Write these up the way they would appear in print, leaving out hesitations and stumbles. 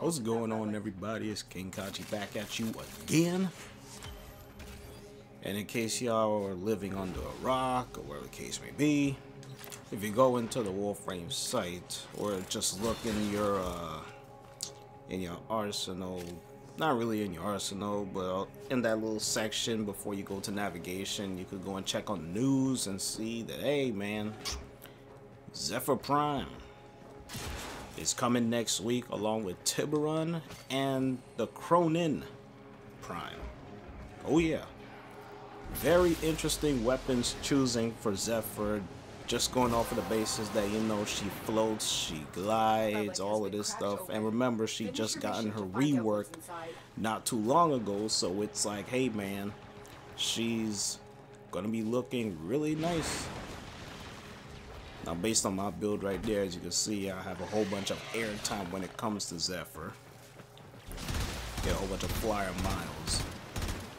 What's going on, everybody? It's King Kachi back at you again. And in case y'all are living under a rock or whatever the case may be, if you go into the Warframe site or just look in your arsenal, not really in your arsenal, but in that little section before you go to navigation, you could go and check on the news and see that, hey man, Zephyr Prime is coming next week along with Tiberon and the Kronen Prime. Oh yeah. Very interesting weapons choosing for Zephyr, just going off of the basis that, you know, she floats, she glides, all of this stuff. And remember, she just gotten her rework not too long ago, so it's like, hey man, she's gonna be looking really nice. Now, based on my build right there, as you can see, I have a whole bunch of airtime when it comes to Zephyr. Get a whole bunch of flyer miles.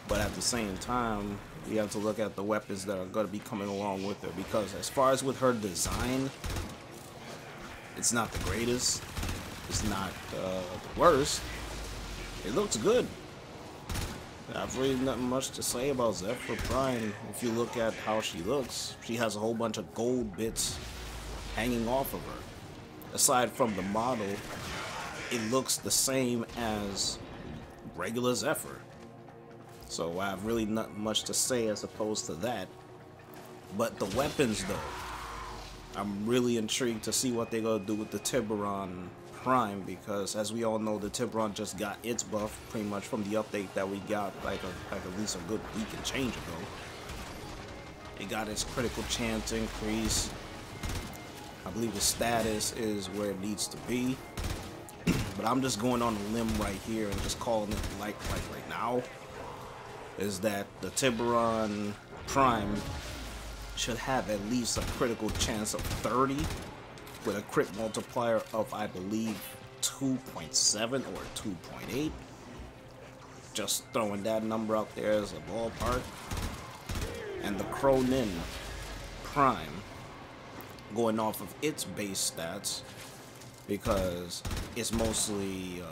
But at the same time, you have to look at the weapons that are going to be coming along with her, because as far as with her design, it's not the greatest. It's not the worst. It looks good. I've really nothing much to say about Zephyr Prime. If you look at how she looks, she has a whole bunch of gold bits hanging off of her. Aside from the model, it looks the same as regular Zephyr. So I have really not much to say as opposed to that. But the weapons though, I'm really intrigued to see what they're gonna do with the Tiberon Prime, because as we all know, the Tiberon just got its buff pretty much from the update that we got like at least a good week and change ago. It got its critical chance increase. I believe the status is where it needs to be. But I'm just going on a limb right here and just calling it like right now, is that the Tiberon Prime should have at least a critical chance of 30 with a crit multiplier of, I believe, 2.7 or 2.8. Just throwing that number out there as a ballpark. And the Kronen Prime, going off of its base stats, because it's mostly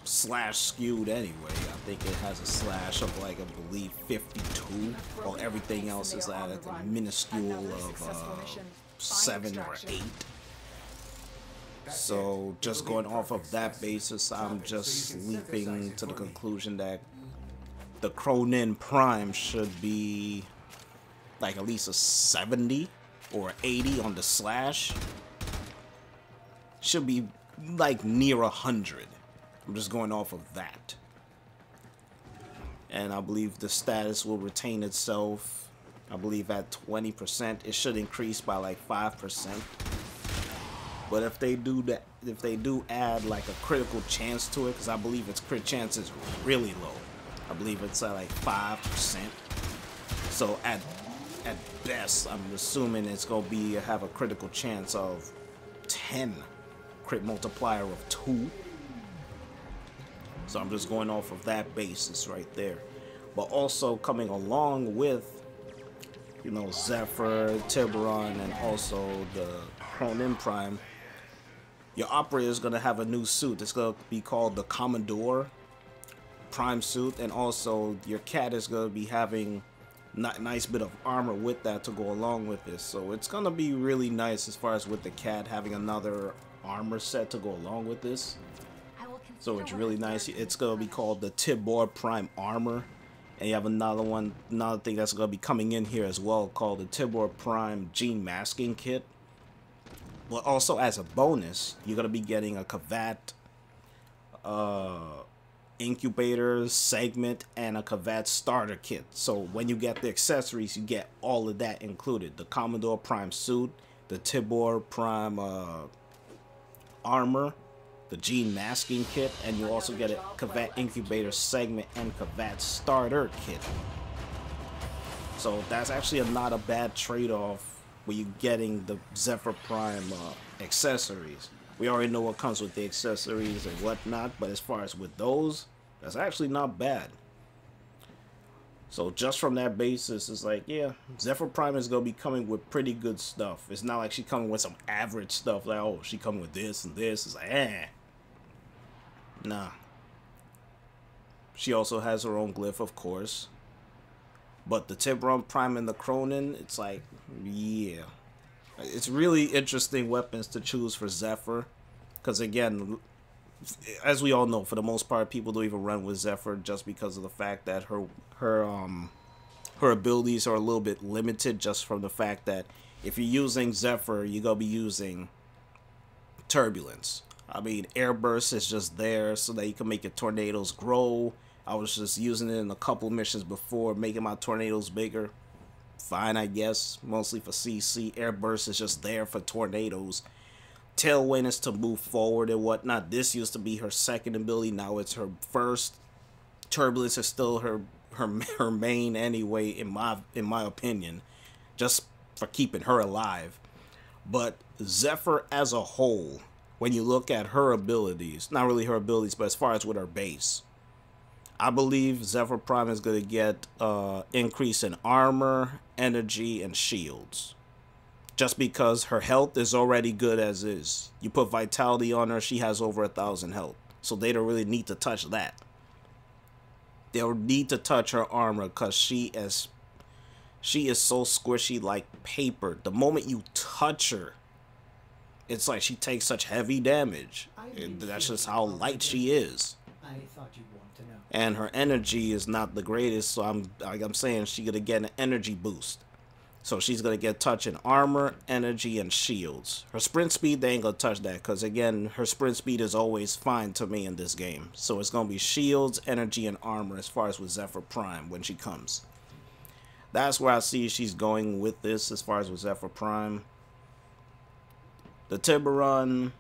slash skewed anyway. I think it has a slash of, like, I believe 52, while everything else is at a minuscule of 7 or 8. So just going off of that basis, I'm just leaping to the conclusion that the Kronen Prime should be like at least a 70 or 80 on the slash. Should be like near 100. I'm just going off of that. And I believe the status will retain itself. I believe at 20%, it should increase by like 5%. But if they do that, if they do add like a critical chance to it, because I believe its crit chance is really low. I believe it's at like 5%. So at best, I'm assuming it's gonna be have a critical chance of 10, crit multiplier of 2. So I'm just going off of that basis right there. But also coming along with, you know, Zephyr, Tiberon, and also the Kronen Prime, your operator is going to have a new suit. It's going to be called the Commodore Prime suit, and also your cat is going to be having a nice bit of armor with that to go along with this. So it's going to be really nice as far as with the cat having another armor set to go along with this. So it's really nice. It's going to be called the Tiberon Prime armor. And you have another thing that's going to be coming in here as well, called the Tiberon Prime Gene Masking Kit. But also as a bonus, you're going to be getting a Kavat incubator segment and a Kavat starter kit. So when you get the accessories, you get all of that included. The Commodore Prime suit, the Tiberon Prime armor, the Gene Masking Kit, and you also get a Kavat incubator segment and Kavat starter kit. So that's actually not a bad trade-off when you're getting the Zephyr Prime accessories. We already know what comes with the accessories and whatnot, but as far as with those, that's actually not bad. So just from that basis, it's like, yeah, Zephyr Prime is going to be coming with pretty good stuff. It's not like she coming with some average stuff, like, oh, she coming with this and this. It's like, eh. Nah. She also has her own glyph, of course. But the Tiberon Prime and the Kronen, it's like, yeah. It's really interesting weapons to choose for Zephyr. Because again, as we all know, for the most part, people don't even run with Zephyr just because of the fact that her abilities are a little bit limited, just from the fact that if you're using Zephyr, you're gonna be using Turbulence. I mean, Air Burst is just there so that you can make your tornadoes grow. I was just using it in a couple missions before, making my tornadoes bigger. Fine, I guess. Mostly for CC. Air Burst is just there for tornadoes. Tailwind is to move forward and whatnot. This used to be her second ability. Now it's her first. Turbulence is still her main anyway, in my opinion, just for keeping her alive. But Zephyr as a whole, when you look at her abilities, not really her abilities, but as far as with her base, I believe Zephyr Prime is going to get increase in armor, energy, and shields. Just because her health is already good as is. You put Vitality on her, she has over 1,000 health. So they don't really need to touch that. They'll need to touch her armor because she is so squishy like paper. The moment you touch her, it's like she takes such heavy damage. That's just how light she is. I thought you'd want to know. And her energy is not the greatest, so I'm saying she's gonna get an energy boost. So she's gonna get touch in armor, energy, and shields. Her sprint speed, they ain't gonna touch that, because again, her sprint speed is always fine to me in this game. So it's gonna be shields, energy, and armor as far as with Zephyr Prime when she comes. That's where I see she's going with this as far as with Zephyr Prime. The Tiberon,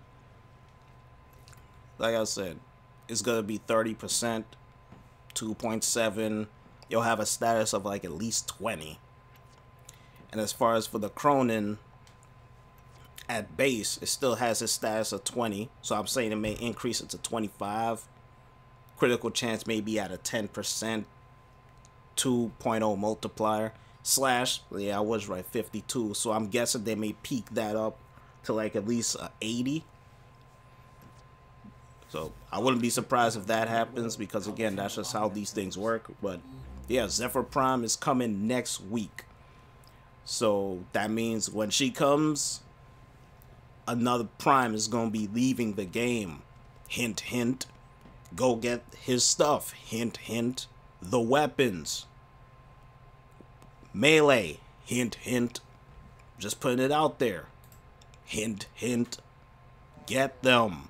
like I said, is gonna be 30%, 2.7. You'll have a status of like at least 20. And as far as for the Kronen, at base, it still has its status of 20. So I'm saying it may increase it to 25. Critical chance may be at a 10%, 2.0 multiplier. Slash, yeah, I was right, 52. So I'm guessing they may peak that up to like at least 80. So I wouldn't be surprised if that happens, because again, that's just how these things work. But yeah, Zephyr Prime is coming next week. So that means when she comes, another Prime is going to be leaving the game. Hint, hint. Go get his stuff. Hint, hint. The weapons. Melee. Hint, hint. Just putting it out there. Hint, hint. Get them.